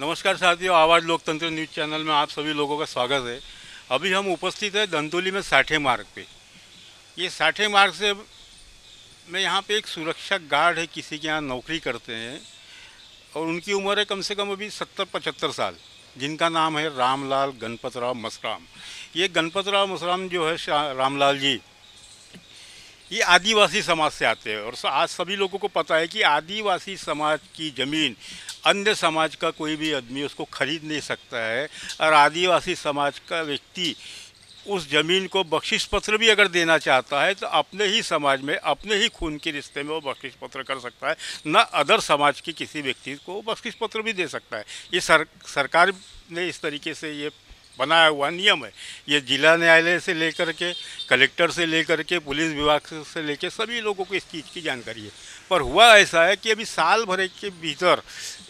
नमस्कार साथियों, आवाज़ लोकतंत्र न्यूज़ चैनल में आप सभी लोगों का स्वागत है। अभी हम उपस्थित है धंतोली में साठे मार्ग पे। ये साठे मार्ग से में यहाँ पे एक सुरक्षा गार्ड है, किसी के यहाँ नौकरी करते हैं और उनकी उम्र है कम से कम अभी 70-75 साल, जिनका नाम है रामलाल गणपतराव मसराम। ये गणपतराव मसराम जो है रामलाल जी, ये आदिवासी समाज से आते हैं और आज सभी लोगों को पता है कि आदिवासी समाज की ज़मीन अन्य समाज का कोई भी आदमी उसको खरीद नहीं सकता है। और आदिवासी समाज का व्यक्ति उस ज़मीन को बख्शिश पत्र भी अगर देना चाहता है तो अपने ही समाज में, अपने ही खून के रिश्ते में वो बख्शिश पत्र कर सकता है, न अदर समाज के किसी व्यक्ति को बख्शिश पत्र भी दे सकता है। ये सरकार ने इस तरीके से ये बनाया हुआ नियम है। ये जिला न्यायालय से लेकर के, कलेक्टर से लेकर के, पुलिस विभाग से लेकर सभी लोगों को इस चीज़ की जानकारी है। पर हुआ ऐसा है कि अभी साल भर के भीतर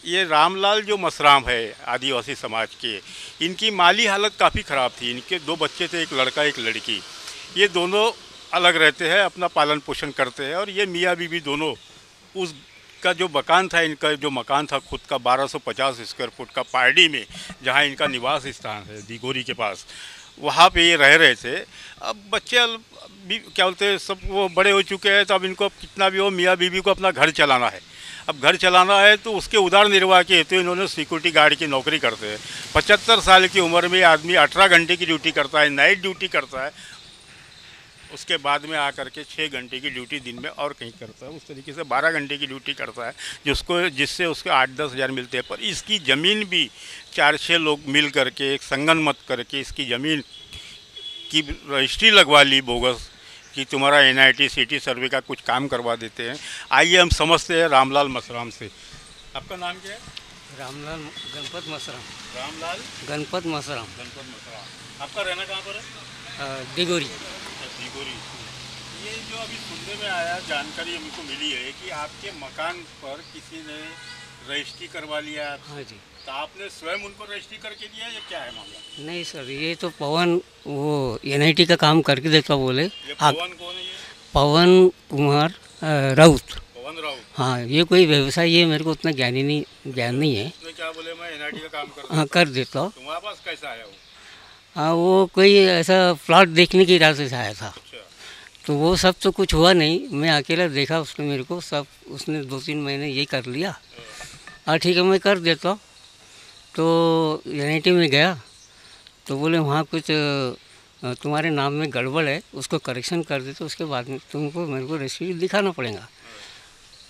ये रामलाल जो मसराम है आदिवासी समाज के, इनकी माली हालत काफ़ी ख़राब थी। इनके 2 बच्चे थे, एक लड़का एक लड़की। ये दोनों अलग रहते हैं, अपना पालन पोषण करते हैं और ये मियाँ बीवी दोनों उस का जो मकान था, इनका जो मकान था खुद का 1250 स्क्वायर फुट का पारडी में, जहाँ इनका निवास स्थान है दिगोरी के पास, वहाँ पे ये रह रहे थे। अब बच्चे भी क्या बोलते हैं, सब वो बड़े हो चुके हैं, तो अब इनको कितना भी हो मियाँ बीवी को अपना घर चलाना है। अब घर चलाना है तो उसके उदार निर्वाह के हेतु इन्होंने सिक्योरिटी गार्ड की नौकरी करते हैं। 75 साल की उम्र में आदमी 18 घंटे की ड्यूटी करता है, नाइट ड्यूटी करता है। उसके बाद में आकर के 6 घंटे की ड्यूटी दिन में और कहीं करता है। उस तरीके से 12 घंटे की ड्यूटी करता है, जिससे उसके 8-10 हज़ार मिलते हैं। पर इसकी ज़मीन भी 4-6 लोग मिल करके एक संगन मत करके इसकी ज़मीन की रजिस्ट्री लगवा ली बोगस, कि तुम्हारा NIT सिटी सर्वे का कुछ काम करवा देते हैं। आइए हम समझते हैं रामलाल मसराम से। आपका नाम क्या है? रामलाल गणपत मसराम। रामलाल गणपत मसराम। गणपत मसराम। आपका रहना कहाँ पर है? दिगोरी। दिगोरी। ये जो अभी सुनने में आया, जानकारी हमको मिली है कि आपके मकान पर किसी ने रजिस्ट्री करवा लिया। हाँ जी। तो आपने स्वयं उनको रजिस्ट्री करके दिया या क्या है मामला? नहीं सर, ये तो पवन वो NIT का काम करके देखा बोले। ये पवन कौन है? ये पवन कुमार राउत। पवन राउत। हाँ, ये कोई व्यवसाय, ये मेरे को उतना ज्ञान नहीं है। उसने क्या बोले, मैं NIT का काम करता हाँ, कर देता हूँ। तुम्हारे पास कैसा आया वो? हाँ, वो कोई ऐसा प्लॉट देखने के इरादे से आया था। अच्छा। तो वो सब तो कुछ हुआ नहीं, मैं अकेला देखा उसने मेरे को सब। उसने 2-3 महीने ये कर लिया। हाँ ठीक है, मैं कर देता हूँ। तो NIT में गया तो बोले वहाँ कुछ तुम्हारे नाम में गड़बड़ है, उसको करेक्शन कर देते, उसके बाद में तुमको मेरे को रसीद दिखाना पड़ेगा।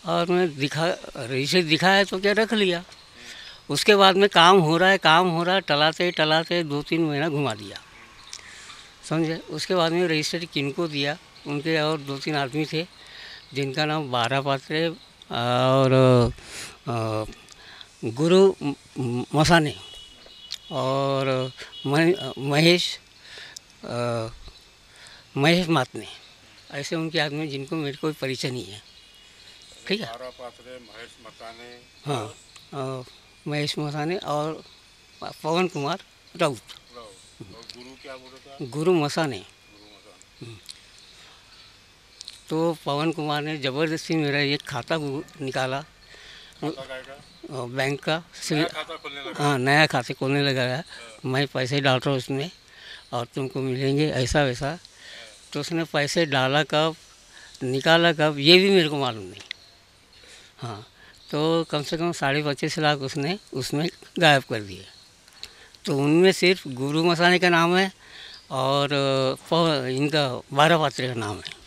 और मैं रसीद दिखाया तो क्या रख लिया। उसके बाद में काम हो रहा है, टलाते 2-3 महीना घुमा दिया, समझे। उसके बाद में रजिस्ट्री किनको दिया, उनके और 2-3 आदमी थे जिनका नाम बारा पात्रे और गुरु मसाने और महेश मातने, ऐसे उनके आदमी जिनको मेरे कोई परिचय नहीं है। ठीक है। बारा पात्रे, महेश मसाने। हाँ, महेश मसाने और पवन कुमार राउत। और गुरु क्या बोल रहा था? गुरु मसाने। गुरु मसाने। तो पवन कुमार ने ज़बरदस्ती मेरा एक खाता निकाला, खाता का? बैंक का। नया खाता खोलने लगा? हाँ, नया खाता खोलने लगा है। मैं पैसे डाल रहा हूँ उसमें और तुमको मिलेंगे ऐसा वैसा। तो उसने पैसे डाला कब, निकाला कब, ये भी मेरे को मालूम नहीं। हाँ, तो कम से कम 25.5 लाख उसने उसमें गायब कर दिए। तो उनमें सिर्फ गुरु मसाने का नाम है और इनका बारा पात्रे का नाम है।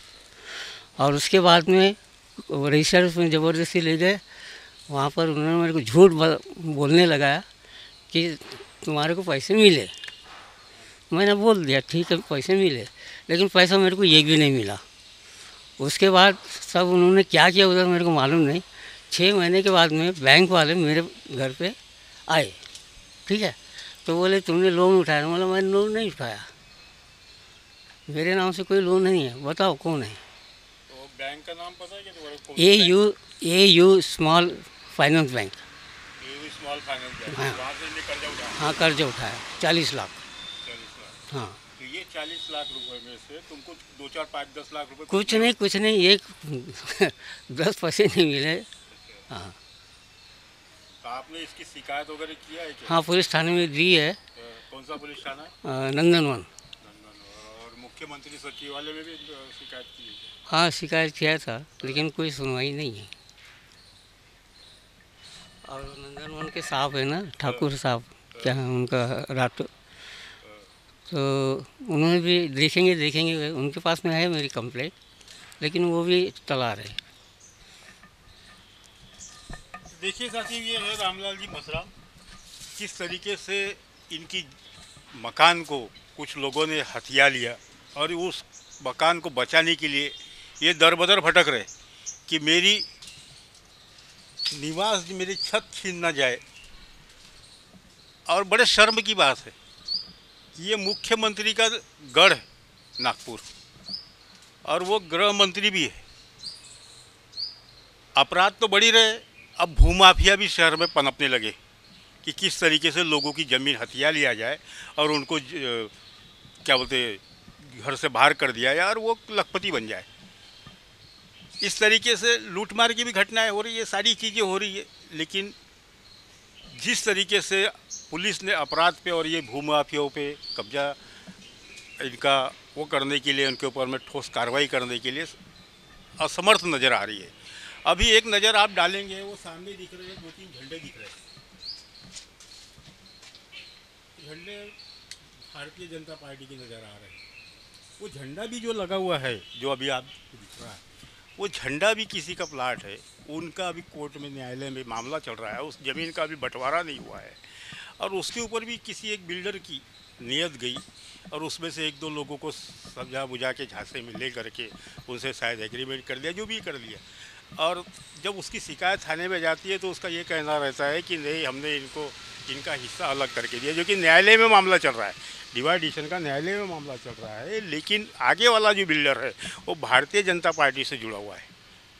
और उसके बाद में रजिस्टर उसमें ज़बरदस्ती ले गए। वहाँ पर उन्होंने मेरे को झूठ बोलने लगाया कि तुम्हारे को पैसे मिले। मैंने बोल दिया ठीक है पैसे मिले, लेकिन पैसा मेरे को एक भी नहीं मिला। उसके बाद सब उन्होंने क्या किया उधर मेरे को मालूम नहीं। 6 महीने के बाद में बैंक वाले मेरे घर पे आए। ठीक है। तो बोले तुमने लोन उठाया? बोला मैंने लोन नहीं उठाया, मेरे नाम से कोई लोन नहीं है, बताओ कौन है। तो बैंक का नाम पता है क्या तुम्हारे? AU small finance bank. AU small finance bank. हाँ। वहाँ से कर्जा उठाया? हाँ, कर्जा उठाया 40 लाख। 40 लाख। हाँ। तो ये 40 लाख रुपए में से तुमको 2, 4, 5, 10 लाख रुपए कुछ नहीं, एक 10 पैसे नहीं मिले। हाँ। तो आपने इसकी शिकायत वगैरह किया है क्या? हाँ, पुलिस थाने में दी है। कौन सा पुलिस थाना? नंदनवन। और मुख्यमंत्री सचिवालय में भी शिकायत की है? हाँ, शिकायत किया था लेकिन कोई सुनवाई नहीं है। और नंदनवन के साहब है ना, ठाकुर साहब, क्या है उनका, राठौर, तो उन्होंने भी देखेंगे उनके पास में है मेरी कंप्लेंट, लेकिन वो भी टला रहे। देखिए साथी, ये है रामलाल जी मसराम। किस तरीके से इनकी मकान को कुछ लोगों ने हथिया लिया और उस मकान को बचाने के लिए ये दर बदर भटक रहे कि मेरी निवास, मेरी छत छीन ना जाए। और बड़े शर्म की बात है, ये मुख्यमंत्री का गढ़ है नागपुर, और वो गृह मंत्री भी है। अपराध तो बढ़ी रहे, अब भूमाफिया भी शहर में पनपने लगे कि किस तरीके से लोगों की ज़मीन हथिया लिया जाए और उनको क्या बोलते, घर से बाहर कर दिया जाए और वो लखपति बन जाए। इस तरीके से लूटमार की भी घटनाएं हो रही है, सारी चीज़ें हो रही है। लेकिन जिस तरीके से पुलिस ने अपराध पे और ये भूमाफियाओं पे कब्जा इनका वो करने के लिए, उनके ऊपर में ठोस कार्रवाई करने के लिए असमर्थ नज़र आ रही है। अभी एक नज़र आप डालेंगे, वो सामने दिख रहे हैं 2-3 झंडे दिख रहे हैं। झंडे भारतीय जनता पार्टी की नज़र आ रहे हैं। वो झंडा भी जो लगा हुआ है, जो अभी आप दिख रहा है, वो झंडा भी किसी का प्लाट है। उनका अभी कोर्ट में, न्यायालय में मामला चल रहा है, उस ज़मीन का अभी बंटवारा नहीं हुआ है। और उसके ऊपर भी किसी एक बिल्डर की नियत गई और उसमें से 1-2 लोगों को समझा बुझा के झांसे में ले करके उनसे शायद एग्रीमेंट कर दिया, जो भी कर दिया। और जब उसकी शिकायत थाने में जाती है तो उसका ये कहना रहता है कि नहीं, हमने इनका हिस्सा अलग करके दिया, जो कि न्यायालय में मामला चल रहा है, डिवाइडेशन का न्यायालय में मामला चल रहा है। लेकिन आगे वाला जो बिल्डर है वो भारतीय जनता पार्टी से जुड़ा हुआ है।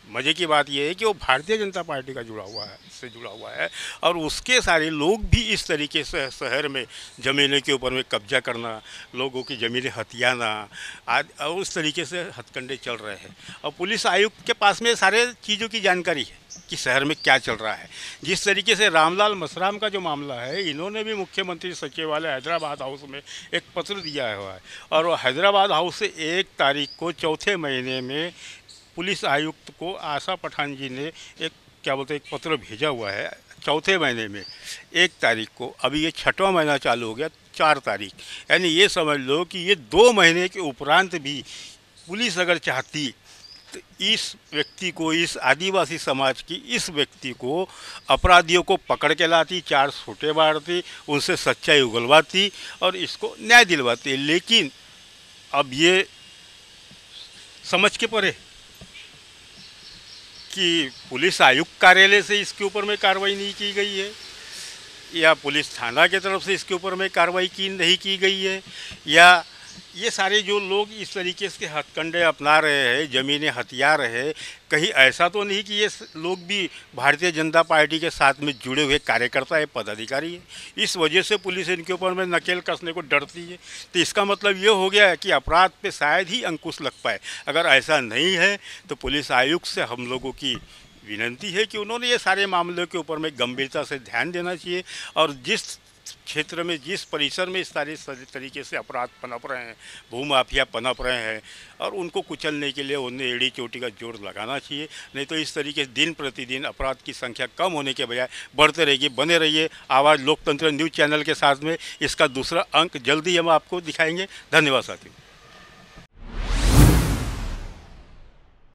मज़े की बात यह है कि वो भारतीय जनता पार्टी का जुड़ा हुआ है और उसके सारे लोग भी इस तरीके से शहर में ज़मीनों के ऊपर में कब्जा करना, लोगों की ज़मीनें हथियाना और उस तरीके से हथकंडे चल रहे हैं। और पुलिस आयुक्त के पास में सारे चीज़ों की जानकारी है कि शहर में क्या चल रहा है। जिस तरीके से रामलाल मसराम का जो मामला है, इन्होंने भी मुख्यमंत्री सचिवालय हैदराबाद हाउस में एक पत्र दिया हुआ है और वो हैदराबाद हाउस से 1 तारीख को चौथे महीने में पुलिस आयुक्त को आशा पठान जी ने एक एक पत्र भेजा हुआ है। चौथे महीने में 1 तारीख को, अभी ये 6वां महीना चालू हो गया, 4 तारीख, यानी ये समझ लो कि ये 2 महीने के उपरांत भी पुलिस अगर चाहती तो इस व्यक्ति को, इस आदिवासी समाज की इस व्यक्ति को, अपराधियों को पकड़ के लाती, 4 सूटे बांटती, उनसे सच्चाई उगलवाती और इसको न्याय दिलवाती। लेकिन अब ये समझ के परे कि पुलिस आयुक्त कार्यालय से इसके ऊपर में कार्रवाई नहीं की गई है, या पुलिस थाना की तरफ से इसके ऊपर में कार्रवाई नहीं की गई है, या ये सारे जो लोग इस तरीके से हथकंडे अपना रहे हैं, ज़मीनें हथिया रहे हैं, कहीं ऐसा तो नहीं कि ये लोग भी भारतीय जनता पार्टी के साथ में जुड़े हुए कार्यकर्ता है, पदाधिकारी है, इस वजह से पुलिस इनके ऊपर में नकेल कसने को डरती है। तो इसका मतलब ये हो गया है कि अपराध पे शायद ही अंकुश लग पाए। अगर ऐसा नहीं है तो पुलिस आयुक्त से हम लोगों की विनती है कि उन्होंने ये सारे मामलों के ऊपर में गंभीरता से ध्यान देना चाहिए और जिस क्षेत्र में, जिस परिसर में इस सारे तरीके से अपराध पनप रहे हैं, भूमाफिया पनप रहे हैं, और उनको कुचलने के लिए उन्हें एड़ी चोटी का जोर लगाना चाहिए। नहीं तो इस तरीके से दिन प्रतिदिन अपराध की संख्या कम होने के बजाय बढ़ते रहेगी। बने रहिए आवाज़ लोकतंत्र न्यूज़ चैनल के साथ में। इसका दूसरा अंक जल्दी हम आपको दिखाएंगे। धन्यवाद साथियों।